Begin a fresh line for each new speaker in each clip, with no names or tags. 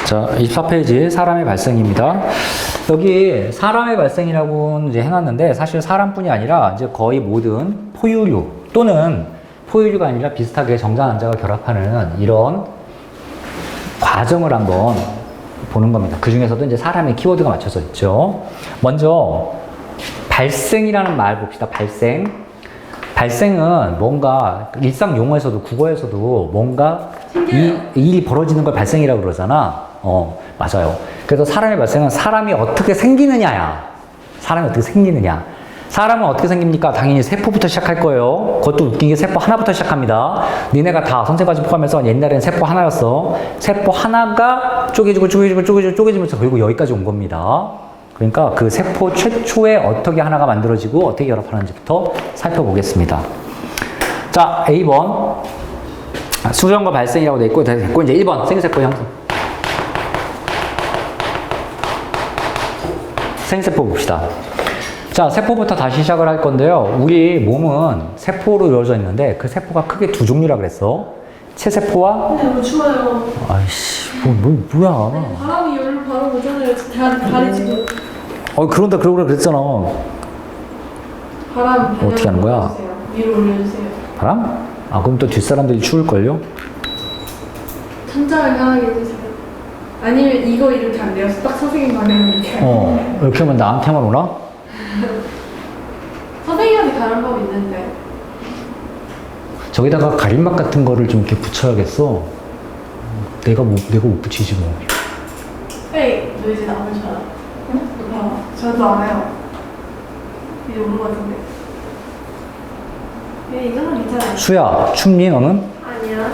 자, 24페이지 사람의 발생입니다. 여기 사람의 발생이라고 이제 해놨는데 사실 사람뿐이 아니라 이제 거의 모든 포유류 또는 포유류가 아니라 비슷하게 정자 난자가 결합하는 이런 과정을 한번 보는 겁니다. 그 중에서도 이제 사람의 키워드가 맞춰져 있죠. 먼저 발생이라는 말 봅시다. 발생은 뭔가 일상 용어에서도 국어에서도 뭔가 일이 벌어지는 걸 발생이라고 그러잖아. 맞아요. 그래서 사람의 발생은 사람이 어떻게 생기느냐야. 사람이 어떻게 생기느냐. 사람은 어떻게 생깁니까? 당연히 세포부터 시작할 거예요. 그것도 웃긴 게 세포 하나부터 시작합니다. 니네가 다 선생까지 포함해서 옛날에는 세포 하나였어. 세포 하나가 쪼개지면서 결국 여기까지 온 겁니다. 그러니까 그 세포 최초에 어떻게 하나가 만들어지고 어떻게 결합하는지부터 살펴보겠습니다. 자, A번. 수정과 발생이라고 돼 있고, 됐고, 이제 1번. 생세포 형성. 생세포 봅시다. 자, 세포부터 다시 시작을 할 건데요. 우리 몸은 세포로 이루어져 있는데, 그 세포가 크게 두 종류라 그랬어. 체세포와.
근데 너무 추워요.
아이씨, 뭐야.
아니, 바람이 열로 바로 오잖아요. 다리 지금.
그런다, 그러고 그랬잖아.
바람
어떻게 하는 거야?
위로 올려주세요.
바람? 그럼 또 뒷사람들이 추울걸요?
천장을 향하게 해주세요. 아니면 이거 이렇게 안 돼요? 딱 선생님 방향으로 이렇게.
이렇게 하면 나한테만 오나?
선생님한테 다른 법이 있는데.
저기다가 가림막 같은 거를 좀 이렇게 붙여야겠어. 내가 못 붙이지 뭐.
에이, 너 이제 나오면 잘. 응? 봐봐. 저도 알아요. 이제 오는 것 같은데. 이 정도는 괜찮아요.
수야, 춥니 너는?
아니야.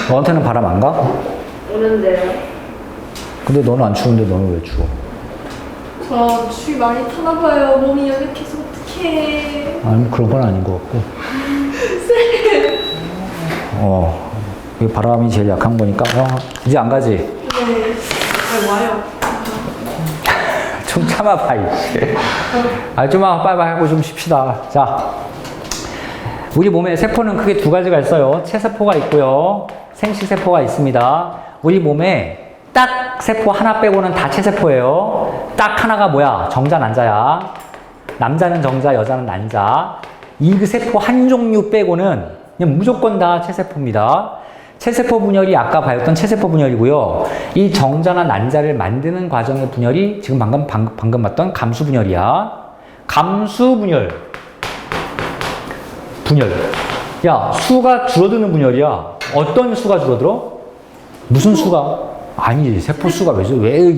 너한테는 바람 안 가?
오는데요.
근데 너는 안 추운데 너는 왜 추워?
저 추위 많이 타나 봐요. 몸이 연약해서 어떡해.
아니, 그런 건 아닌 것 같고. 이 바람이 제일 약한 거니까. 이제 안 가지?
네. 와요.
좀 참아봐, 이씨. 좀만 빨리 하고 좀 쉽시다. 자. 우리 몸에 세포는 크게 두 가지가 있어요. 체세포가 있고요. 생식세포가 있습니다. 우리 몸에 딱 세포 하나 빼고는 다 체세포예요. 딱 하나가 뭐야? 정자, 난자야. 남자는 정자, 여자는 난자. 이 세포 한 종류 빼고는 그냥 무조건 다 체세포입니다. 체세포 분열이 아까 봤던 체세포 분열이고요. 이 정자나 난자를 만드는 과정의 분열이 지금 방금 봤던 감수 분열이야. 감수 분열. 야, 수가 줄어드는 분열이야. 어떤 수가 줄어들어? 무슨 수가? 아니지, 세포 수가 왜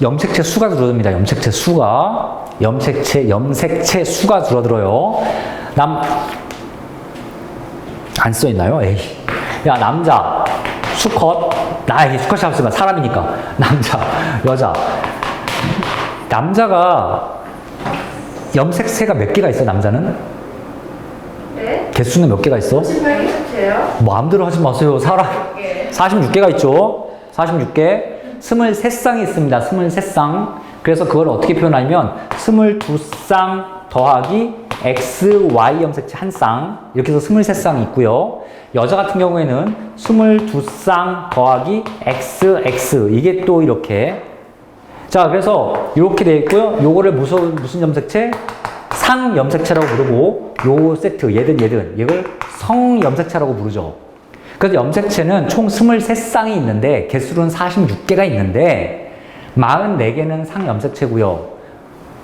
염색체 수가 줄어듭니다. 염색체 수가. 염색체 수가 줄어들어요. 안 써있나요? 에이. 야, 남자, 수컷. 수컷이 없으면 사람이니까. 남자, 여자. 남자가 염색체가 몇 개가 있어, 남자는? 개수는 몇 개가 있어?
48개예요?
마음대로 하지 마세요. 46개가 있죠. 46개. 23쌍이 있습니다. 23쌍. 그래서 그걸 어떻게 표현하냐면 22쌍 더하기 X, Y 염색체 한 쌍. 이렇게 해서 23쌍이 있고요. 여자 같은 경우에는 22쌍 더하기 X, X. 이게 또 이렇게. 자, 그래서 이렇게 되어 있고요. 요거를 무슨 염색체? 상 염색체라고 부르고 요 세트 얘든 이걸 성 염색체라고 부르죠. 그래서 염색체는 총 23쌍이 있는데 개수는 46개가 있는데 44개는 상 염색체고요.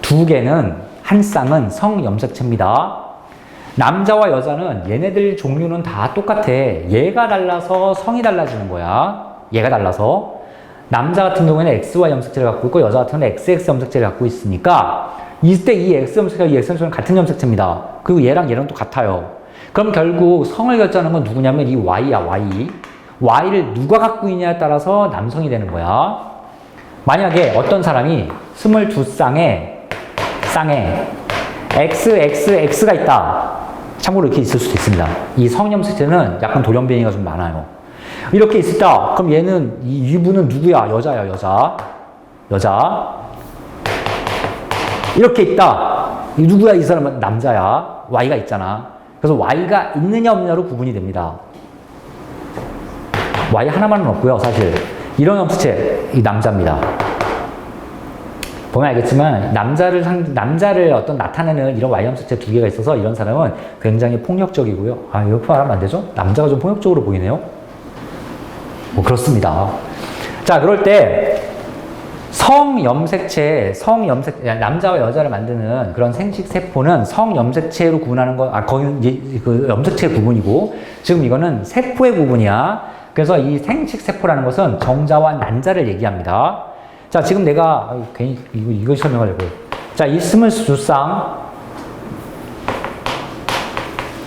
2개는 한 쌍은 성 염색체입니다. 남자와 여자는 얘네들 종류는 다 똑같아. 얘가 달라서 성이 달라지는 거야. 얘가 달라서 남자 같은 경우에는 XY 염색체를 갖고 있고 여자 같은 경우는 XX 염색체를 갖고 있으니까 이때 이 X 염색체와 이 X 염색체는 같은 염색체입니다. 그리고 얘랑 또 같아요. 그럼 결국 성을 결정하는 건 누구냐면 이 Y야, Y. Y를 누가 갖고 있냐에 따라서 남성이 되는 거야. 만약에 어떤 사람이 22쌍에 XXX가 있다. 참고로 이렇게 있을 수도 있습니다. 이 성염색체는 약간 돌연변이가 좀 많아요. 이렇게 있다. 그럼 얘는, 이분은 누구야? 여자야, 여자. 이렇게 있다. 누구야? 이 사람은 남자야. Y가 있잖아. 그래서 Y가 있느냐 없느냐로 구분이 됩니다. Y 하나만은 없고요, 사실. 이런 염색체, 이 남자입니다. 보면 알겠지만 남자를 어떤 나타내는 이런 Y 염색체 두 개가 있어서 이런 사람은 굉장히 폭력적이고요. 아, 이렇게 말하면 안 되죠? 남자가 좀 폭력적으로 보이네요. 뭐 그렇습니다. 자, 그럴 때 남자와 여자를 만드는 그런 생식 세포는 성염색체로 구분하는 거, 거기는 그 염색체 구분이고, 지금 이거는 세포의 구분이야. 그래서 이 생식 세포라는 것은 정자와 난자를 얘기합니다. 자, 지금 내가 괜히 이거 설명하려고. 자, 이 22쌍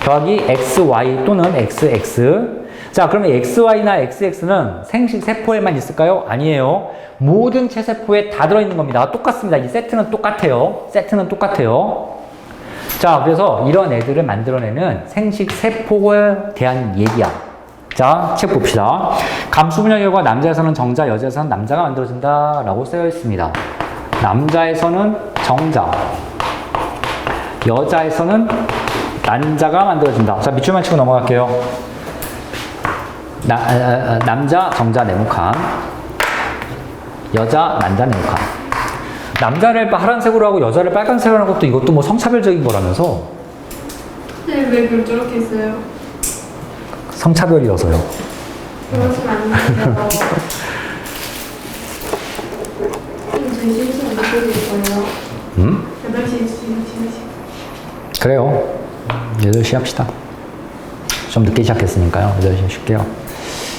더하기 XY 또는 XX. 자, 그러면 XY나 XX는 생식 세포에만 있을까요? 아니에요. 모든 체세포에 다 들어있는 겁니다. 똑같습니다. 이 세트는 똑같아요. 자, 그래서 이런 애들을 만들어내는 생식 세포에 대한 얘기야. 자, 책 봅시다. 감수 분열 결과 남자에서는 정자, 여자에서는 남자가 만들어진다 라고 쓰여 있습니다. 남자에서는 정자, 여자에서는 난자가 만들어진다. 자, 밑줄만 치고 넘어갈게요. 남자, 정자, 네모칸, 여자, 난자, 네모칸. 남자를 파란색으로 하고 여자를 빨간색으로 하는 것도 이것도 뭐 성차별적인 거라면서.
네, 왜 그걸 저렇게 했어요?
성차별이어서요.
그러시면 안 된다고. 저희 실수 못 보실 거예요. 8시 지내시고.
그래요. 8시 합시다. 좀 늦게 시작했으니까요. 8시 쉴게요.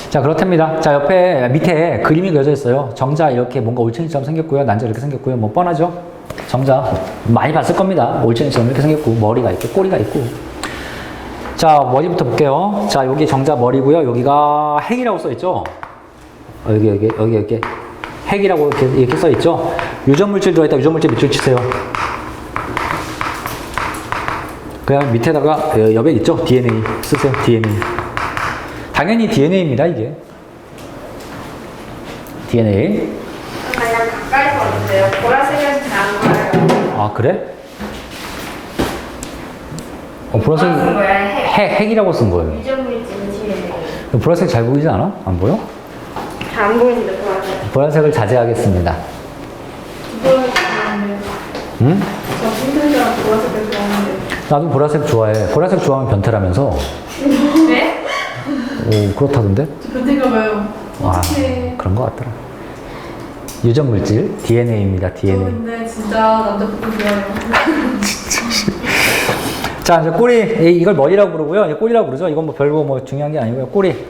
자, 그렇답니다. 자, 옆에 밑에 그림이 그려져 있어요. 정자 이렇게 뭔가 올챙이처럼 생겼고요. 난자 이렇게 생겼고요. 뭐 뻔하죠? 정자 많이 봤을 겁니다. 올챙이처럼 이렇게 생겼고 머리가 있고 꼬리가 있고. 자, 머리부터 볼게요. 자, 여기 정자 머리고요. 여기가 핵이라고 써 있죠. 여기 핵이라고 이렇게 써 있죠. 유전 물질 들어있다. 유전 물질 밑줄 치세요. 그냥 밑에다가 여백 있죠? DNA 쓰세요. DNA. 당연히 DNA입니다, 이게. DNA.
그냥 가까이서 왔는데요. 보라색에서 잘안 보여요.
아, 그래? 보라색 핵이라고 쓴 거예요.
유전물질은 DNA.
보라색 잘 보이지 않아? 안 보여?
잘 안 보이는데 보라색.
보라색을 자제하겠습니다.
보라색 좋아하는데.
응?
저 흰색이랑 보라색을 좋아하는데.
나도 보라색 좋아해. 보라색 좋아하면 변태라면서.
네?
오, 그렇다던데?
저 변태가 봐요. 어떻게?
그런 것 같더라. 유전 물질 DNA입니다.
저
DNA.
근데 진짜 남자분 좋아해요.
자, 이제 꼬리, 이걸 머리라고 부르고요. 이제 꼬리라고 부르죠. 이건 뭐 별거 뭐 중요한 게 아니고요. 꼬리.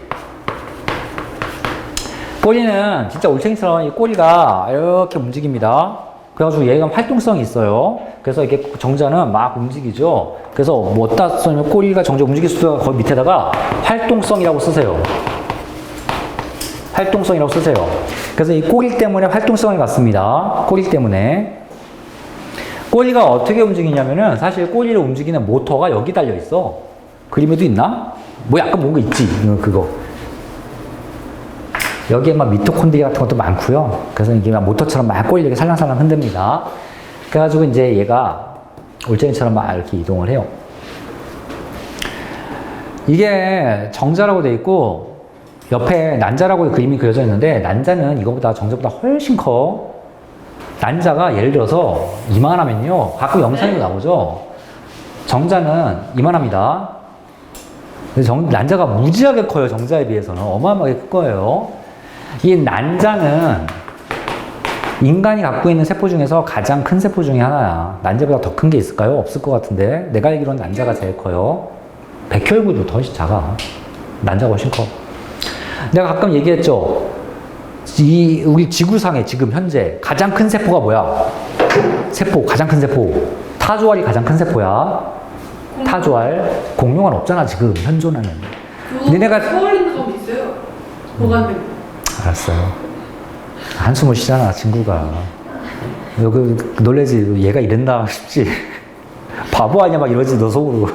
꼬리는 진짜 올챙이처럼 이 꼬리가 이렇게 움직입니다. 그래가지고 얘가 활동성이 있어요. 그래서 이게 정자는 막 움직이죠. 그래서 뭐 어디다 쓰면 꼬리가 정자 움직일 수도 거기 밑에다가 활동성이라고 쓰세요. 활동성이라고 쓰세요. 그래서 이 꼬리 때문에 활동성을 갖습니다. 꼬리 때문에. 꼬리가 어떻게 움직이냐면은 사실 꼬리를 움직이는 모터가 여기 달려 있어. 그림에도 있나? 뭐 약간 뭔가 있지, 그거. 여기에 막 미토콘드리아 같은 것도 많고요. 그래서 이게 막 모터처럼 막 꼬리를 이렇게 살랑살랑 흔듭니다. 그래가지고 이제 얘가 올챙이처럼 막 이렇게 이동을 해요. 이게 정자라고 돼 있고 옆에 난자라고 그림이 그려져 있는데 난자는 이거보다 정자보다 훨씬 커. 난자가 예를 들어서 이만하면요. 가끔 영상에도 나오죠. 정자는 이만합니다. 그래서 난자가 무지하게 커요. 정자에 비해서는 어마어마하게 클 거예요. 이 난자는 인간이 갖고 있는 세포 중에서 가장 큰 세포 중에 하나야. 난자보다 더 큰 게 있을까요? 없을 것 같은데 내가 알기로는 난자가 제일 커요. 백혈구도 더 작아. 난자가 훨씬 커. 내가 가끔 얘기했죠. 우리 지구상에 지금 현재 가장 큰 세포가 뭐야? 가장 큰 세포. 타조알이 가장 큰 세포야. 타조알. 공룡은 없잖아 지금 현존하는. 니네가
서울 있는 적 있어요. 보관된.
알았어요. 한숨을 쉬잖아 친구가. 여기 놀래지. 얘가 이랬나 싶지. 바보 아니야 막 이러지 너 속으로.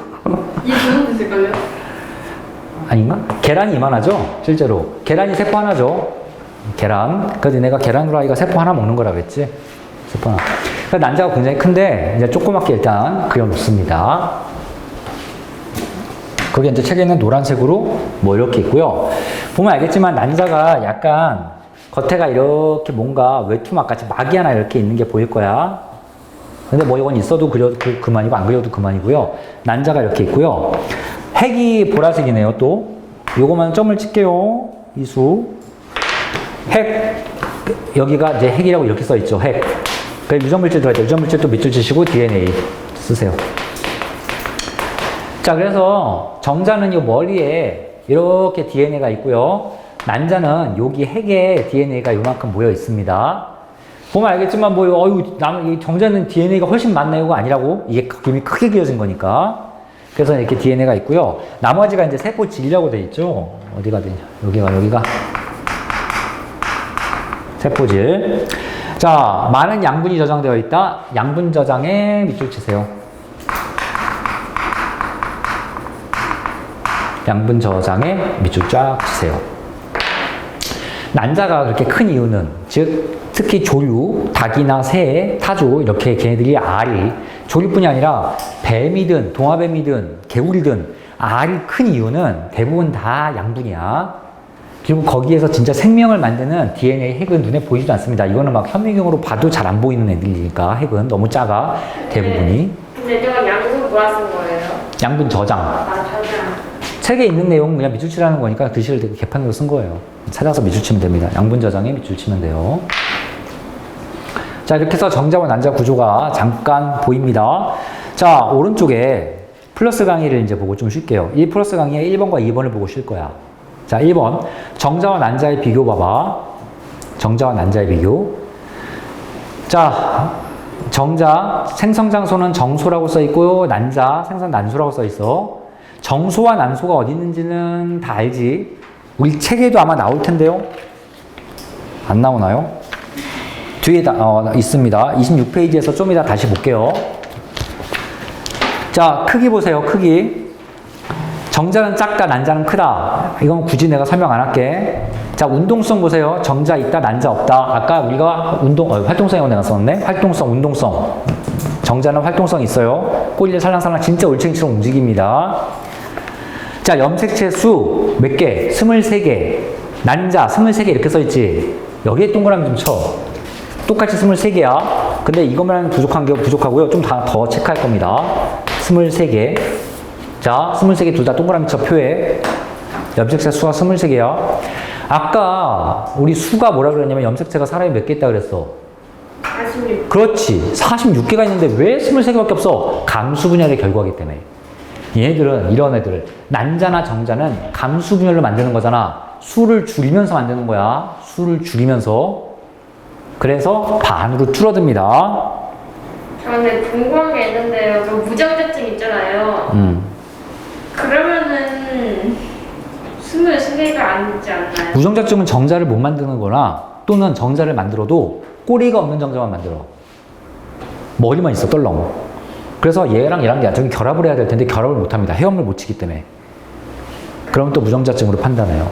이 분홍 색깔요?
아닌가? 계란이 이만하죠? 실제로. 계란이 세포 하나죠? 계란. 그래서 내가 계란 후라이가 세포 하나 먹는 거라 그랬지? 세포 하나. 그러니까 난자가 굉장히 큰데, 이제 조그맣게 일단 그려놓습니다. 그게 이제 책에 있는 노란색으로 뭐 이렇게 있고요. 보면 알겠지만 난자가 약간 겉에가 이렇게 뭔가 외투막 같이 막이 하나 이렇게 있는 게 보일 거야. 근데 뭐 이건 있어도 그만이고 안 그려도 그만이고요. 난자가 이렇게 있고요. 핵이 보라색이네요. 또 요거만 점을 칠게요. 이수 핵 여기가 이제 핵이라고 이렇게 써 있죠. 핵. 그 유전물질 들어있죠. 유전물질 또 밑줄 치시고 DNA 쓰세요. 자, 그래서 정자는 이 머리에 이렇게 DNA가 있고요. 난자는 여기 핵에 DNA가 요만큼 모여 있습니다. 보면 알겠지만 뭐 이 정자는 DNA가 훨씬 많나요가 아니라고. 이게 그림이 크게 그려진 거니까. 그래서 이렇게 DNA가 있고요. 나머지가 이제 세포 질이라고 돼 있죠. 어디가 되냐? 여기가 세포질. 자, 많은 양분이 저장되어 있다. 양분 저장에 밑줄 치세요. 양분 저장에 밑줄 쫙 치세요. 난자가 그렇게 큰 이유는 즉 특히 조류, 닭이나 새, 타조 이렇게 걔네들이 알이 조류뿐이 아니라 뱀이든 동화뱀이든 개구리든 알이 큰 이유는 대부분 다 양분이야. 그리고 거기에서 진짜 생명을 만드는 DNA 핵은 눈에 보이지도 않습니다. 이거는 막 현미경으로 봐도 잘 안 보이는 애들이니까 핵은 너무 작아 대부분이.
근데 제가 양분 뭐라 쓴 거예요?
양분 저장.
저장.
책에 있는 내용 그냥 밑줄 치라는 거니까 글씨를 되게 개판으로 쓴 거예요. 찾아서 밑줄 치면 됩니다. 양분 저장에 밑줄 치면 돼요. 자, 이렇게 해서 정자와 난자 구조가 잠깐 보입니다. 자, 오른쪽에 플러스 강의를 이제 보고 좀 쉴게요. 이 플러스 강의에 1번과 2번을 보고 쉴 거야. 자, 1번. 정자와 난자의 비교 봐봐. 정자와 난자의 비교. 자, 정자 생성 장소는 정소라고 써 있고요. 난자 생성 난소라고 써 있어. 정소와 난소가 어디 있는지는 다 알지. 우리 책에도 아마 나올 텐데요. 안 나오나요? 뒤에 있습니다. 26페이지에서 좀 이따 다시 볼게요. 자, 크기 보세요. 크기. 정자는 작다, 난자는 크다. 이건 굳이 내가 설명 안 할게. 자, 운동성 보세요. 정자 있다, 난자 없다. 아까 우리가 활동성이라고 내가 썼네. 활동성, 운동성. 정자는 활동성 있어요. 꼬리를 살랑살랑 진짜 올챙이처럼 움직입니다. 자, 염색체 수 몇 개? 23개. 난자 23개 이렇게 써있지. 여기에 동그라미 좀 쳐. 똑같이 23개야. 근데 이것만 부족하고요. 좀 더 체크할 겁니다. 23개. 자, 23개 둘 다 동그라미 쳐 표에. 염색체 수가 23개야. 아까 우리 수가 뭐라 그랬냐면 염색체가 사람이 몇 개 있다 그랬어?
46.
그렇지. 46개가 있는데 왜 23개밖에 없어? 감수 분열의 결과이기 때문에. 얘네들은 이런 애들 난자나 정자는 감수 분열로 만드는 거잖아. 수를 줄이면서 만드는 거야. 수를 줄이면서. 그래서 반으로 줄어듭니다.
근데 궁금한 게 있는데요. 그 무정자증 있잖아요. 그러면은 23개가 아니지 않나요?
무정자증은 정자를 못 만드는 거나 또는 정자를 만들어도 꼬리가 없는 정자만 만들어. 머리만 있어, 떨렁. 그래서 얘랑 저기 결합을 해야 될 텐데 결합을 못 합니다. 헤엄을 못 치기 때문에. 그럼 또 무정자증으로 판단해요.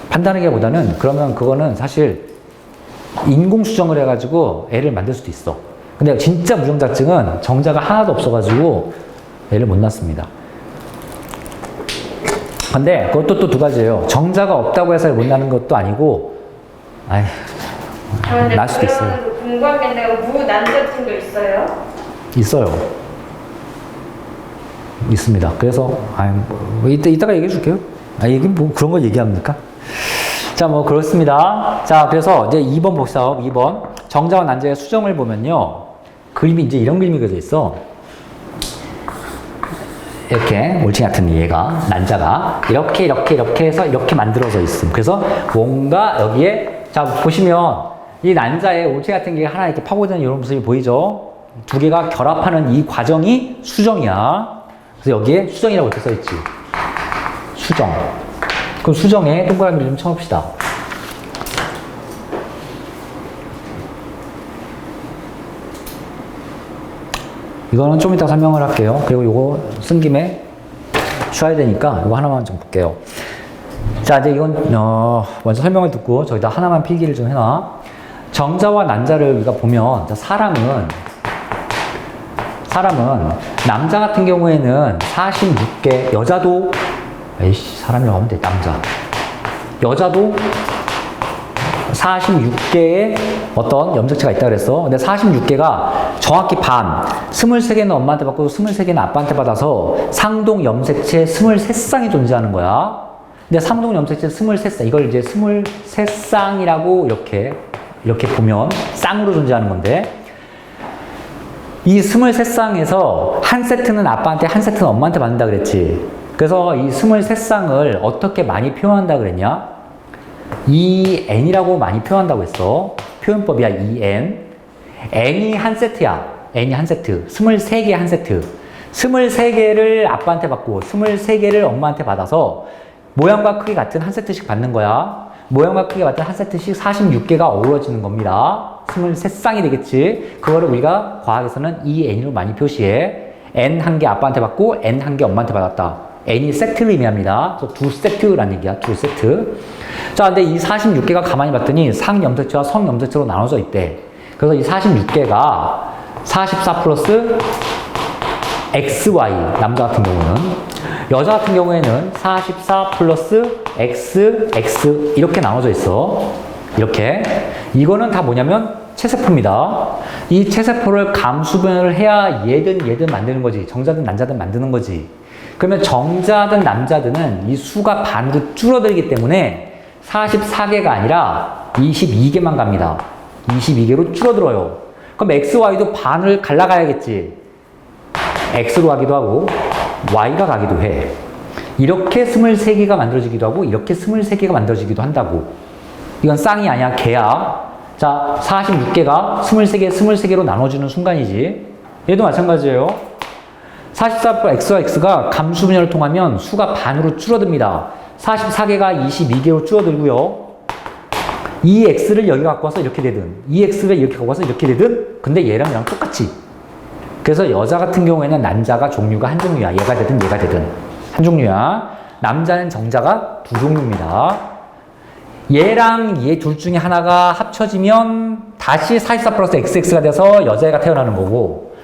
판단하기보다는 그러면 그거는 사실 인공 수정을 해가지고 애를 만들 수도 있어. 근데 진짜 무정자증은 정자가 하나도 없어가지고 애를 못 낳습니다. 근데 그것도 또 두 가지예요. 정자가 없다고 해서 못 낳는 것도 아니고, 낳을 수도 있어요.
궁금한 게 있는데 무난자증도 있어요?
있어요. 있습니다. 그래서 이따가 얘기해 줄게요. 이게 뭐 그런 걸 얘기합니까? 자, 뭐 그렇습니다. 자, 그래서 이제 2번 봅시다. 2번 정자와 난자의 수정을 보면요, 그림이 이제 이런 그림이 그려져 있어. 이렇게 올챙이 같은 얘가 난자가 이렇게 해서 이렇게 만들어져 있음. 그래서 뭔가 여기에 자 보시면 이 난자에 올챙이 같은 게 하나 이렇게 파고드는 이런 모습이 보이죠? 두 개가 결합하는 이 과정이 수정이야. 그래서 여기에 수정이라고 이렇게 써있지. 수정. 그럼 수정에 동그라미를 좀 쳐봅시다. 이거는 좀 이따 설명을 할게요. 그리고 이거 쓴 김에 쉬어야 되니까 이거 하나만 좀 볼게요. 자, 이제 이건 먼저 설명을 듣고 저기다 하나만 필기를 좀 해놔. 정자와 난자를 우리가 보면 사람은 남자 같은 경우에는 46개, 여자도 사람이라고 하면 돼. 남자. 여자도 46개의 어떤 염색체가 있다 그랬어. 근데 46개가 정확히 반, 23개는 엄마한테 받고 23개는 아빠한테 받아서 상동 염색체 23쌍이 존재하는 거야. 근데 상동 염색체 23쌍, 이걸 이제 23쌍이라고 이렇게 보면 쌍으로 존재하는 건데, 이 23쌍에서 한 세트는 아빠한테, 한 세트는 엄마한테 받는다 그랬지. 그래서 이 23쌍을 어떻게 많이 표현한다 그랬냐? EN이라고 많이 표현한다고 했어. 표현법이야, EN. N이 한 세트야. N이 한 세트. 23개 한 세트. 23개를 아빠한테 받고 23개를 엄마한테 받아서 모양과 크기 같은 한 세트씩 받는 거야. 모양과 크기 같은 한 세트씩 46개가 어우러지는 겁니다. 23쌍이 되겠지. 그거를 우리가 과학에서는 EN으로 많이 표시해. N 한 개 아빠한테 받고 N 한 개 엄마한테 받았다. N이 세트를 의미합니다. 그래서 두 세트란 얘기야. 두 세트. 자, 근데 이 46개가 가만히 봤더니 상염색체와 성염색체로 나눠져 있대. 그래서 이 46개가 44 플러스 XY, 남자 같은 경우는. 여자 같은 경우에는 44 플러스 XX 이렇게 나눠져 있어. 이렇게. 이거는 다 뭐냐면 체세포입니다. 이 체세포를 감수변을 해야 얘든 만드는 거지. 정자든 남자든 만드는 거지. 그러면 정자든 남자든은 이 수가 반으로 줄어들기 때문에 44개가 아니라 22개만 갑니다. 22개로 줄어들어요. 그럼 XY도 반을 갈라가야겠지. X로 가기도 하고 Y가 가기도 해. 이렇게 23개가 만들어지기도 하고 이렇게 23개가 만들어지기도 한다고. 이건 쌍이 아니야, 개야. 자, 46개가 23개로 나눠지는 순간이지. 얘도 마찬가지예요. 44 X와 X가 감수분열을 통하면 수가 반으로 줄어듭니다. 44개가 22개로 줄어들고요. 이 X를 여기 갖고 와서 이렇게 되든, 이 X를 이렇게 갖고 와서 이렇게 되든, 근데 얘랑 똑같지. 그래서 여자 같은 경우에는 난자가 종류가 한 종류야. 얘가 되든 얘가 되든 한 종류야. 남자는 정자가 두 종류입니다. 얘랑 얘 둘 중에 하나가 합쳐지면 다시 44 플러스 XX가 돼서 여자애가 태어나는 거고,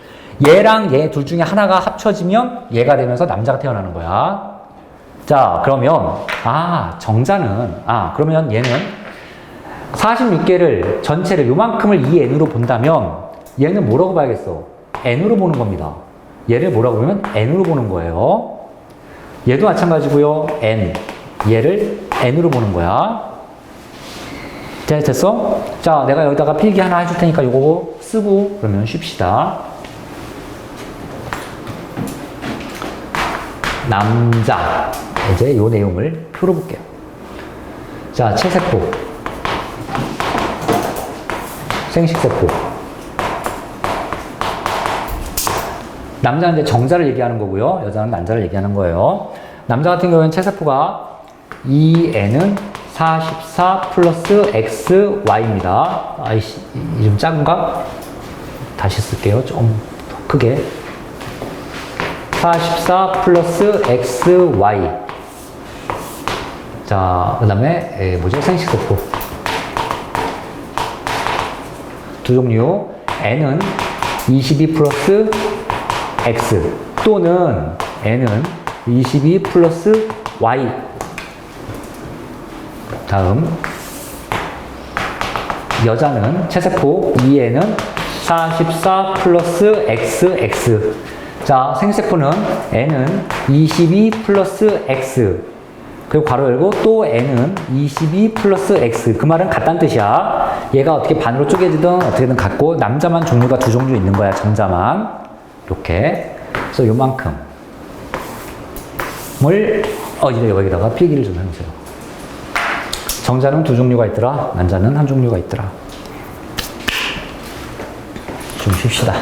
얘랑 얘 둘 중에 하나가 합쳐지면 얘가 되면서 남자가 태어나는 거야. 자, 그러면 그러면 얘는 46개를 전체를 요만큼을 이 N으로 본다면 얘는 뭐라고 봐야겠어? N으로 보는 겁니다. 얘를 뭐라고 보면 N으로 보는 거예요. 얘도 마찬가지고요. N. 얘를 N으로 보는 거야. 자, 됐어? 자, 내가 여기다가 필기 하나 해줄 테니까 요거 쓰고 그러면 쉽시다. 남자. 이제 요 내용을 표로 볼게요. 자, 체세포. 생식세포. 남자는 이제 정자를 얘기하는 거고요. 여자는 난자를 얘기하는 거예요. 남자 같은 경우에는 체세포가 EN은 44 플러스 XY입니다. 아이씨, 좀 작은가? 다시 쓸게요. 좀 더 크게. 44 플러스 XY. 자, 그 다음에, 생식세포. 두 종류. N은 22 플러스 X 또는 N은 22 플러스 Y. 다음. 여자는 체세포 EN은 44 플러스 XX. 자, 생세포는 N은 22 플러스 X. 그리고 괄호 열고 또 N은 22 플러스 X. 그 말은 같다는 뜻이야. 얘가 어떻게 반으로 쪼개지든 어떻게든 같고, 남자만 종류가 두 종류 있는 거야, 정자만. 이렇게. 그래서 요만큼을, 이제 여기다가 필기를 좀 해보세요. 정자는 두 종류가 있더라. 남자는 한 종류가 있더라. 좀 쉽시다.